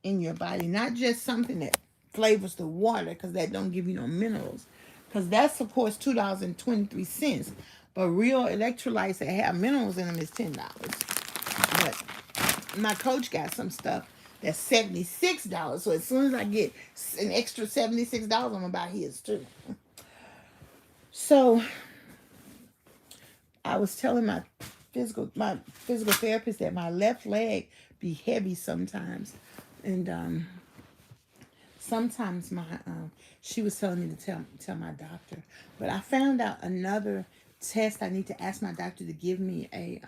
in your body, not just something that flavors the water, because that don't give you no minerals. Because that's, of course, $2.23. But real electrolytes that have minerals in them is $10. But my coach got some stuff that's $76. So as soon as I get an extra $76, I'm gonna buy his too. So I was telling my physical therapist that my left leg be heavy sometimes, and sometimes she was telling me to tell my doctor. But I found out another test I need to ask my doctor to give me a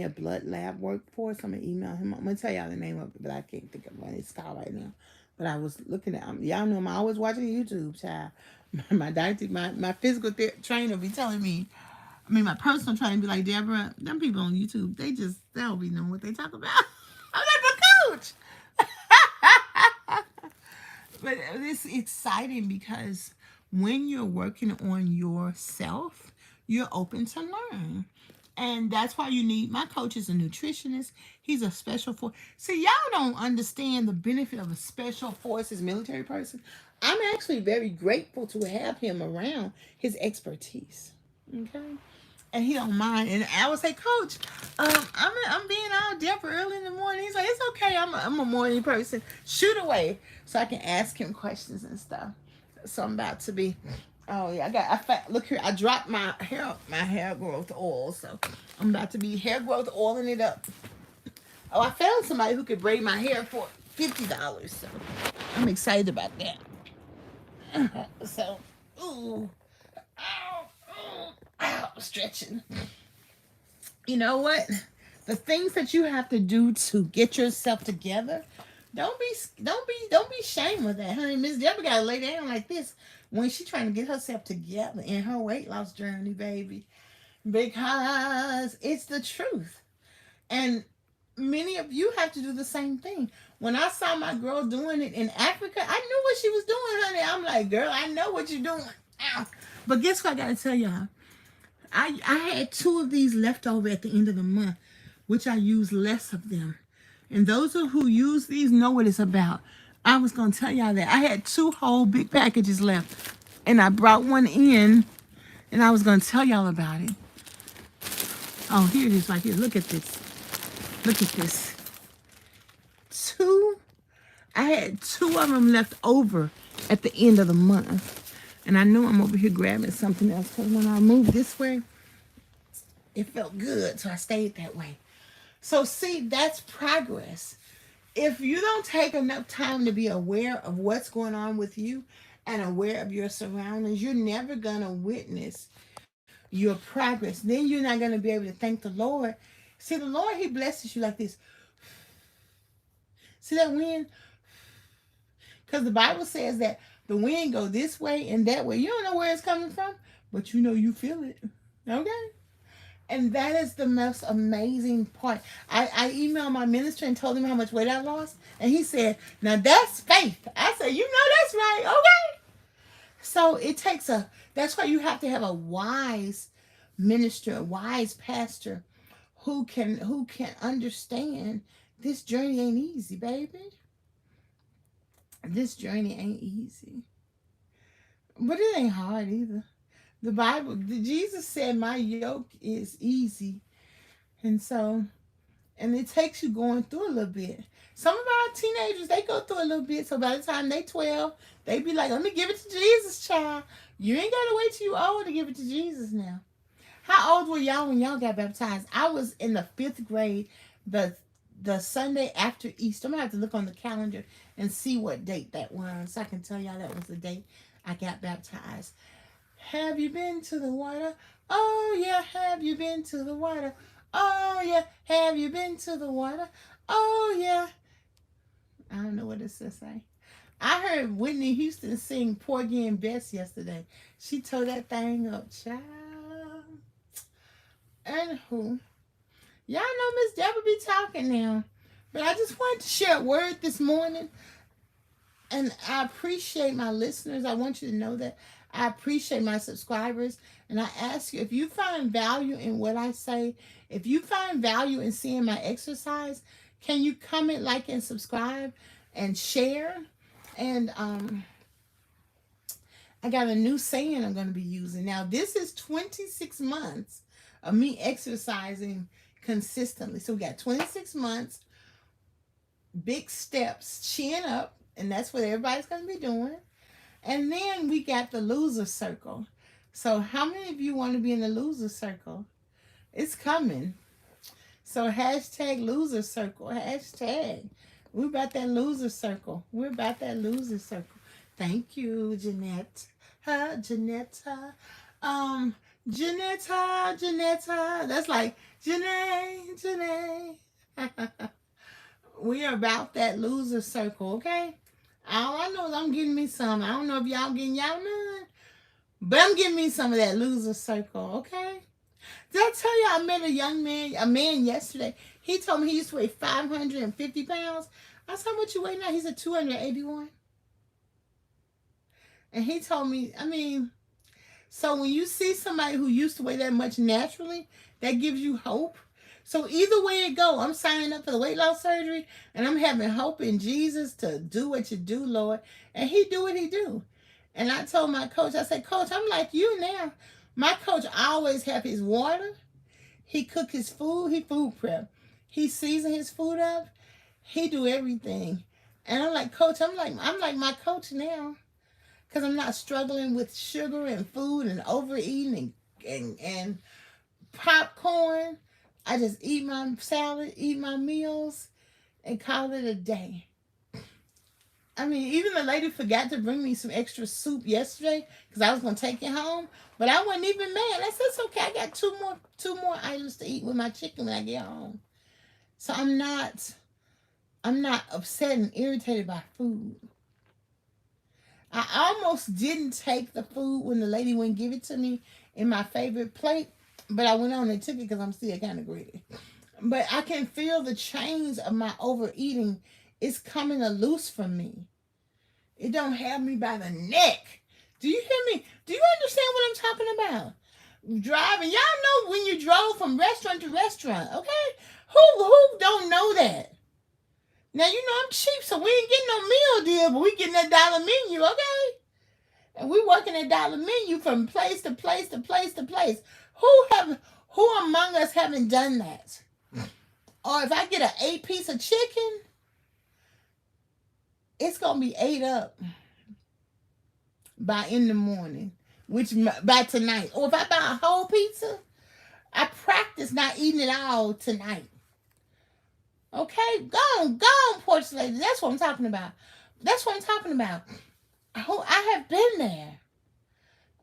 blood lab work for. So I'm gonna email him. I'm gonna tell y'all the name of it, but I can't think of what it's called right now. But I was looking at y'all know I'm always watching YouTube, child. My doctor, my physical trainer be telling me. I mean, my personal trainer be like, Deborah, them people on YouTube, they don't be knowing what they talk about. I'm like, but coach. But it's exciting because when you're working on yourself, you're open to learn. And that's why you need, my coach is a nutritionist. He's a special force. See, y'all don't understand the benefit of a special forces military person. I'm actually very grateful to have him around, his expertise. Okay? And he don't mind. And I would say, Coach, I'm being all Deborah early in the morning. He's like, it's okay. I'm a morning person. Shoot away, so I can ask him questions and stuff. So I'm about to be. Oh yeah, look here. I dropped my hair growth oil, so I'm about to be hair growth oiling it up. Oh, I found somebody who could braid my hair for $50, so I'm excited about that. So, ooh, ow, stretching. You know what? The things that you have to do to get yourself together. Don't be ashamed of that, honey. Miss Deborah gotta lay down like this when she's trying to get herself together in her weight loss journey, baby. Because it's the truth. And many of you have to do the same thing. When I saw my girl doing it in Africa, I knew what she was doing, honey. I'm like, girl, I know what you're doing. Ow. But guess what I gotta tell y'all? I had 2 of these left over at the end of the month, which I used less of them. And those who use these know what it's about. I was going to tell y'all that. I had 2 whole big packages left. And I brought one in. And I was going to tell y'all about it. Oh, here it is right here. Look at this. Look at this. 2. I had 2 of them left over at the end of the month. And I know I'm over here grabbing something else. Because when I moved this way, it felt good. So I stayed that way. So see, that's progress. If you don't take enough time to be aware of what's going on with you and aware of your surroundings, you're never going to witness your progress. Then you're not going to be able to thank the Lord. See, the Lord, he blesses you like this. See that wind? Because the Bible says that the wind go this way and that way. You don't know where it's coming from, but you know you feel it. Okay? And that is the most amazing part. I emailed my minister and told him how much weight I lost. And he said, now that's faith. I said, you know that's right. Okay. So it takes that's why you have to have a wise minister, a wise pastor who can understand this journey ain't easy, baby. This journey ain't easy. But it ain't hard either. The Bible, Jesus said, my yoke is easy. And it takes you going through a little bit. Some of our teenagers, they go through a little bit. So by the time they 12, they be like, let me give it to Jesus, child. You ain't got to wait till you old to give it to Jesus now. How old were y'all when y'all got baptized? I was in the 5th grade, the Sunday after Easter. I'm going to have to look on the calendar and see what date that was. So I can tell y'all that was the date I got baptized. Have you been to the water? Oh, yeah, have you been to the water? Oh yeah, have you been to the water? Oh yeah. I don't know what it says. Say. I heard Whitney Houston sing Porgy and Bess yesterday. She tore that thing up, child. And who? Y'all know Miss Deborah be talking now. But I just wanted to share a word this morning. And I appreciate my listeners. I want you to know that. I appreciate my subscribers. And I ask you, if you find value in what I say, if you find value in seeing my exercise, can you comment, like, and subscribe and share? And I got a new saying I'm going to be using. Now, this is 26 months of me exercising consistently. So we got 26 months, big steps, chin up, and that's what everybody's going to be doing. And then we got the loser circle. So how many of you want to be in the loser circle? It's coming. So hashtag loser circle. Hashtag. We're about that loser circle. We're about that loser circle. Thank you, Jeanette. Janetta. Janetta. That's like Janae. We are about that loser circle, okay? All I know is I'm getting me some. I don't know if y'all getting y'all none, but I'm getting me some of that loser circle, okay? Did I tell you I met a man yesterday? He told me he used to weigh 550 pounds. I said, how much you weigh now? He said 281. And he told me, so when you see somebody who used to weigh that much naturally, that gives you hope. So either way it go, I'm signing up for the weight loss surgery, and I'm having hope in Jesus to do what you do, Lord. And he do what he do. And I told my coach, I said, Coach, I'm like you now. My coach always have his water. He cook his food. He food prep. He season his food up. He do everything. And I'm like, Coach, I'm like my coach now. Because I'm not struggling with sugar and food and overeating and popcorn. I just eat my salad, eat my meals, and call it a day. Even the lady forgot to bring me some extra soup yesterday because I was going to take it home. But I wasn't even mad. I said, it's okay. I got two more items to eat with my chicken when I get home. So I'm not upset and irritated by food. I almost didn't take the food when the lady wouldn't give it to me in my favorite plate, but I went on and took it because I'm still kind of greedy. But I can feel the chains of my overeating is coming loose from me. It don't have me by the neck. Do you hear me? Do you understand what I'm talking about? Driving. Y'all know when you drove from restaurant to restaurant, okay? Who don't know that? Now, you know I'm cheap, so we ain't getting no meal deal, but we getting that dollar menu, okay? And we working that dollar menu from place to place to place to place. Who among us haven't done that? Or if I get an 8-piece of chicken, it's going to be ate up by in the morning, which by tonight. Or if I buy a whole pizza, I practice not eating it all tonight. Okay, go on, porch lady. That's what I'm talking about. I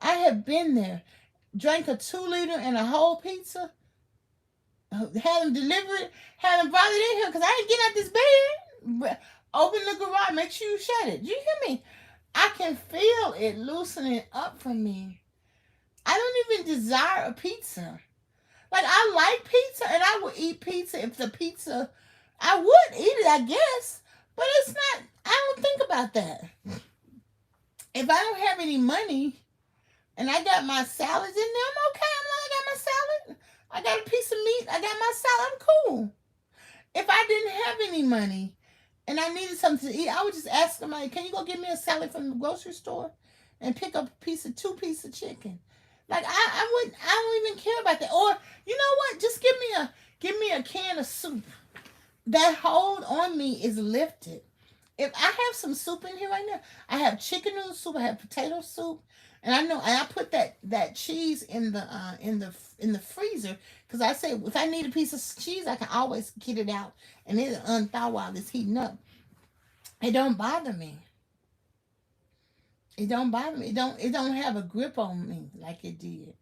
have been there. Drank a 2-liter and a whole pizza. Had them deliver it. Had them brought it in here because I ain't getting out this bed. Open the garage. Make sure you shut it. Do you hear me? I can feel it loosening up for me. I don't even desire a pizza. Like, I like pizza and I would eat pizza if the pizza... I would eat it, I guess, but it's not, I don't think about that. If I don't have any money and I got my salads in there, I'm okay. I got my salad. I got a piece of meat. I got my salad. I'm cool. If I didn't have any money and I needed something to eat, I would just ask somebody, can you go get me a salad from the grocery store and pick up 2 pieces of chicken? Like, I don't even care about that. Or, you know what? Just give me a can of soup. That hold on me is lifted. If I have some soup in here right now, I have chicken noodle soup, I have potato soup, and I put that cheese in the freezer because I say if I need a piece of cheese, I can always get it out and it'll unthaw while it's heating up. It don't bother me. It don't bother me. It don't have a grip on me like it did.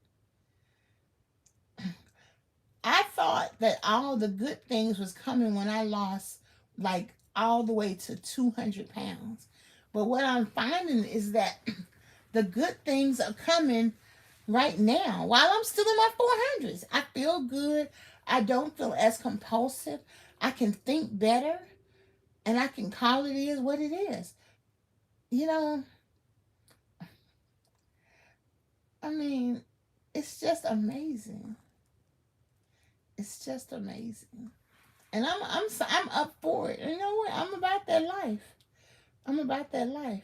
I thought thought that all the good things was coming when I lost like all the way to 200 pounds. But what I'm finding is that the good things are coming right now while I'm still in my 400s. I feel good. I don't feel as compulsive. I can think better and I can call it is what it is. You know, I mean, it's just amazing. It's just amazing. And I'm up for it. You know what? I'm about that life. I'm about that life.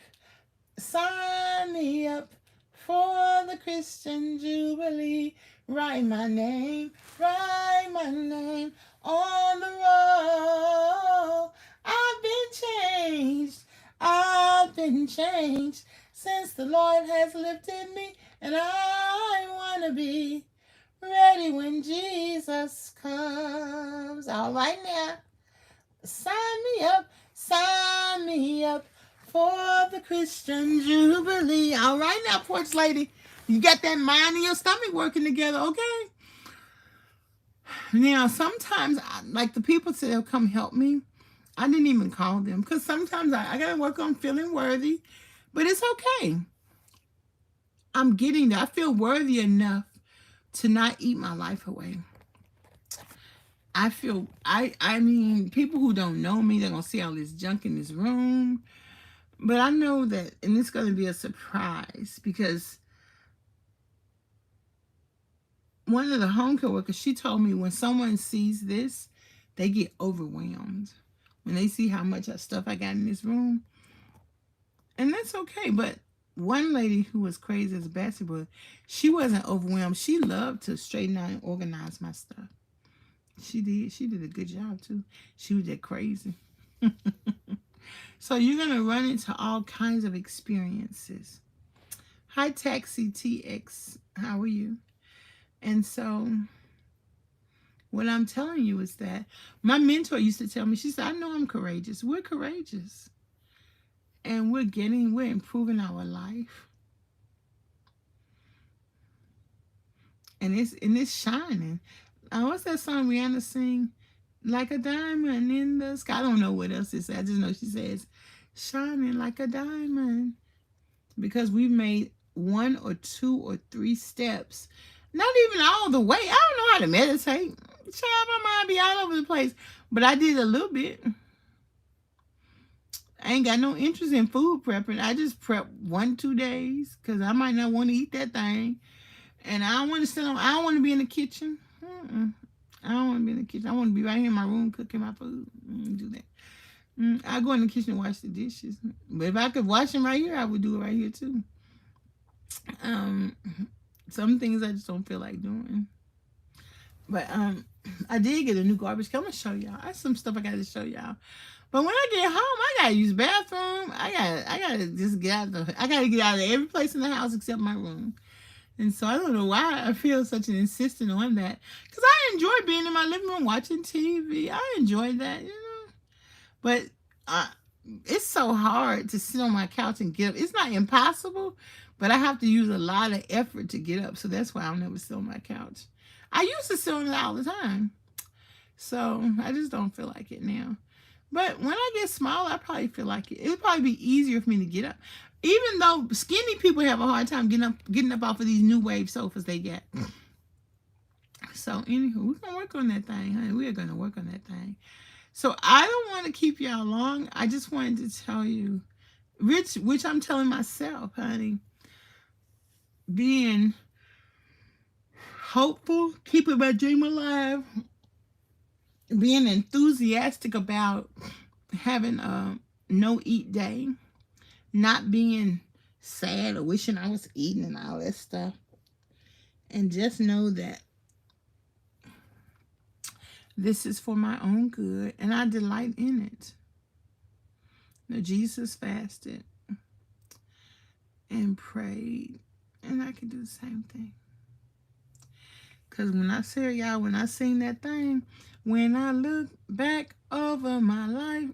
Sign me up for the Christian Jubilee. Write my name on the roll. I've been changed. I've been changed since the Lord has lifted me, and I want to be ready when Jesus comes. All right now. Sign me up for the Christian Jubilee. All right now, porch lady. You got that mind and your stomach working together, okay? Now, sometimes, like the people said they'll come help me. I didn't even call them because sometimes I got to work on feeling worthy. But it's okay. I'm getting there. I feel worthy enough to not eat my life away. I mean, people who don't know me, they're going to see all this junk in this room. But I know that, and it's going to be a surprise because one of the home care workers, she told me when someone sees this, they get overwhelmed. When they see how much stuff I got in this room. And that's okay. But one lady who was crazy as a basketball, she wasn't overwhelmed. She loved to straighten out and organize my stuff. She did a good job too. She was that crazy. So you're going to run into all kinds of experiences. Hi, Taxi TX. How are you? And so what I'm telling you is that my mentor used to tell me, she said, I know I'm courageous. We're courageous. And we're improving our life. And it's shining. What's that song Rihanna sing? Like a diamond in the sky. I don't know what else it says. I just know she says, shining like a diamond. Because we've made 1 or 2 or 3 steps. Not even all the way. I don't know how to meditate. Child, my mind be all over the place. But I did a little bit. I ain't got no interest in food prepping. I just prep 1-2 days. Because I might not want to eat that thing. And I don't want to sit on, I don't want to be in the kitchen. I don't want to be in the kitchen. I want to be right here in my room cooking my food. Do that. I go in the kitchen and wash the dishes. But if I could wash them right here, I would do it right here too. Some things I just don't feel like doing. But I did get a new garbage can. I'm gonna show y'all. I have some stuff I gotta show y'all. But when I get home, I gotta use the bathroom. I gotta just get out of I gotta get out of every place in the house except my room. And so I don't know why I feel such an insistence on that. Because I enjoy being in my living room watching TV. I enjoy that, you know. But it's so hard to sit on my couch and get up. It's not impossible, but I have to use a lot of effort to get up. So that's why I'll never sit on my couch. I used to sit on it all the time. So I just don't feel like it now. But when I get smaller, I probably feel like it. It'll probably be easier for me to get up. Even though skinny people have a hard time getting up off of these new wave sofas they get. So anywho, we're going to work on that thing, honey. We are going to work on that thing. So I don't want to keep y'all long. I just wanted to tell you, which I'm telling myself, honey, being hopeful, keeping my dream alive, being enthusiastic about having a no-eat day, not being sad or wishing I was eating and all that stuff. And just know that this is for my own good and I delight in it. Now, Jesus fasted and prayed and I can do the same thing. Because when I say, y'all, when I sing that thing, when I look back over my life,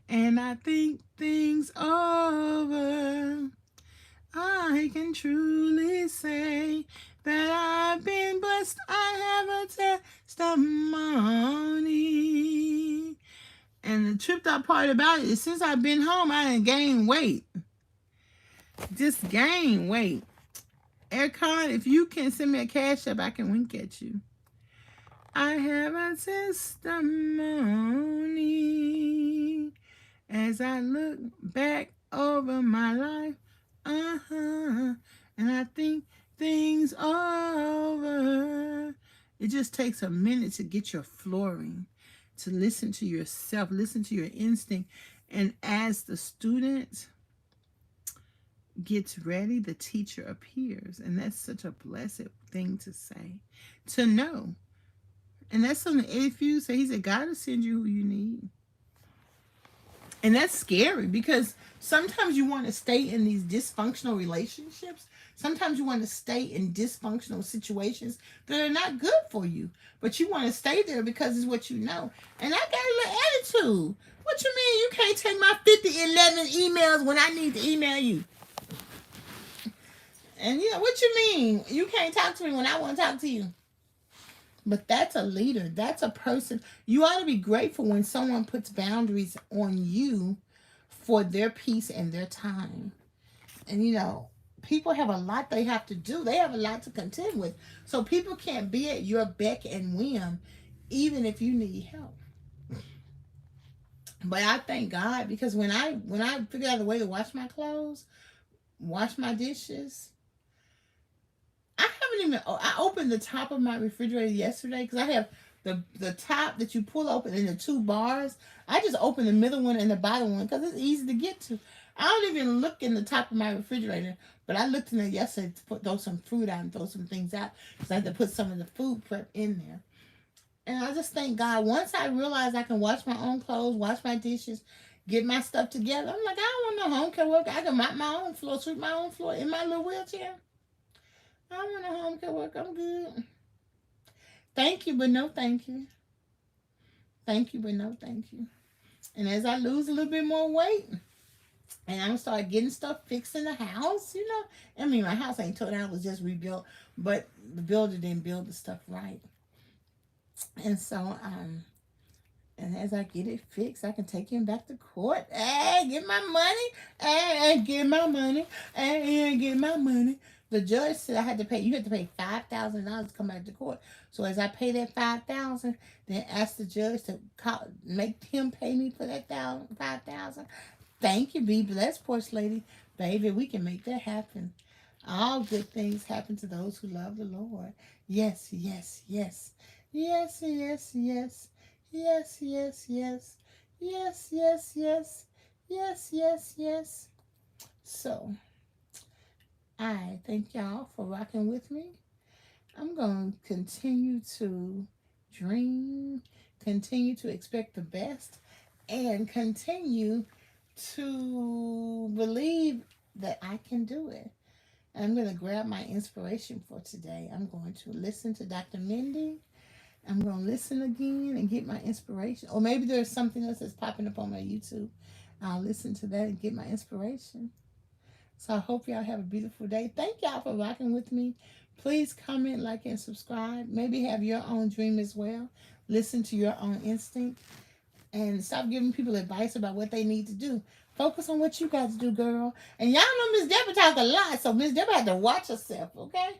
and I think things over, I can truly say that I've been blessed. I have a tripped out part about it is since I've been home, I done gained weight. Just gained weight. Aircon, if you can send me a cash app, I can wink at you. I have a testimony as I look back over my life. And I think things over. It just takes a minute to get your flooring, to listen to yourself, listen to your instinct. And as the student gets ready, the teacher appears. And that's such a blessed thing to say, to know. And that's something Eddie Fuse said. He said, God will send you who you need. And that's scary because sometimes you want to stay in these dysfunctional relationships. Sometimes you want to stay in dysfunctional situations that are not good for you. But you want to stay there because it's what you know. And I got a little attitude. What you mean you can't take my 11 emails when I need to email you? And what you mean? You can't talk to me when I want to talk to you. But that's a leader. That's a person. You ought to be grateful when someone puts boundaries on you for their peace and their time. And, people have a lot they have to do. They have a lot to contend with. So people can't be at your beck and whim, even if you need help. But I thank God because when I figured out a way to wash my clothes, wash my dishes, I opened the top of my refrigerator yesterday because I have the top that you pull open and the two bars. I just opened the middle one and the bottom one because it's easy to get to. I don't even look in the top of my refrigerator, but I looked in there yesterday to throw some fruit out and throw some things out because I had to put some of the food prep in there. And I just thank God. Once I realized I can wash my own clothes, wash my dishes, get my stuff together, I'm like, I don't want no home care work. I can mop my own floor, sweep my own floor in my little wheelchair. I don't want no home care work. I'm good. Thank you, but no thank you. Thank you, but no thank you. And as I lose a little bit more weight, and I'm going to start getting stuff fixed in the house, I mean, my house ain't torn down, it was just rebuilt, but the builder didn't build the stuff right. And so, and as I get it fixed, I can take him back to court. Hey, get my money. Hey, get my money. Hey, get my money. The judge said you had to pay $5,000 to come back to court. So as I pay that $5,000, then ask the judge to make him pay me for that $5,000. Thank you, be blessed, Porch Lady. Baby, we can make that happen. All good things happen to those who love the Lord. Yes, yes, yes. Yes, yes, yes. Yes, yes, yes. Yes, yes, yes. Yes, yes, yes. So, I thank y'all for rocking with me. I'm going to continue to dream, continue to expect the best, and continue to believe that I can do it. And I'm going to grab my inspiration for today. I'm going to listen to Dr. Mindy. I'm going to listen again and get my inspiration. Or maybe there's something else that's popping up on my YouTube. I'll listen to that and get my inspiration. So I hope y'all have a beautiful day. Thank y'all for rocking with me. Please comment, like, and subscribe. Maybe have your own dream as well. Listen to your own instinct. And stop giving people advice about what they need to do. Focus on what you got to do, girl. And y'all know Miss Deborah talk a lot, so Miss Deborah had to watch herself, okay?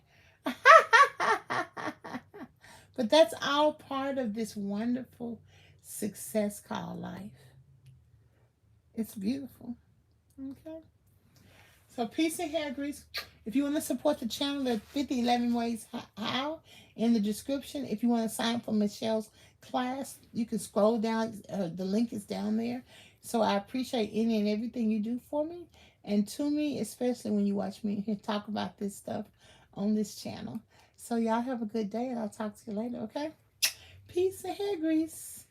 But that's all part of this wonderful success called life. It's beautiful, okay? So peace and hair grease. If you want to support the channel, there's 11 ways how in the description. If you want to sign up for Michelle's class, you can scroll down. The link is down there. So I appreciate any and everything you do for me and to me, especially when you watch me talk about this stuff on this channel. So y'all have a good day, and I'll talk to you later, okay? Peace and hair grease.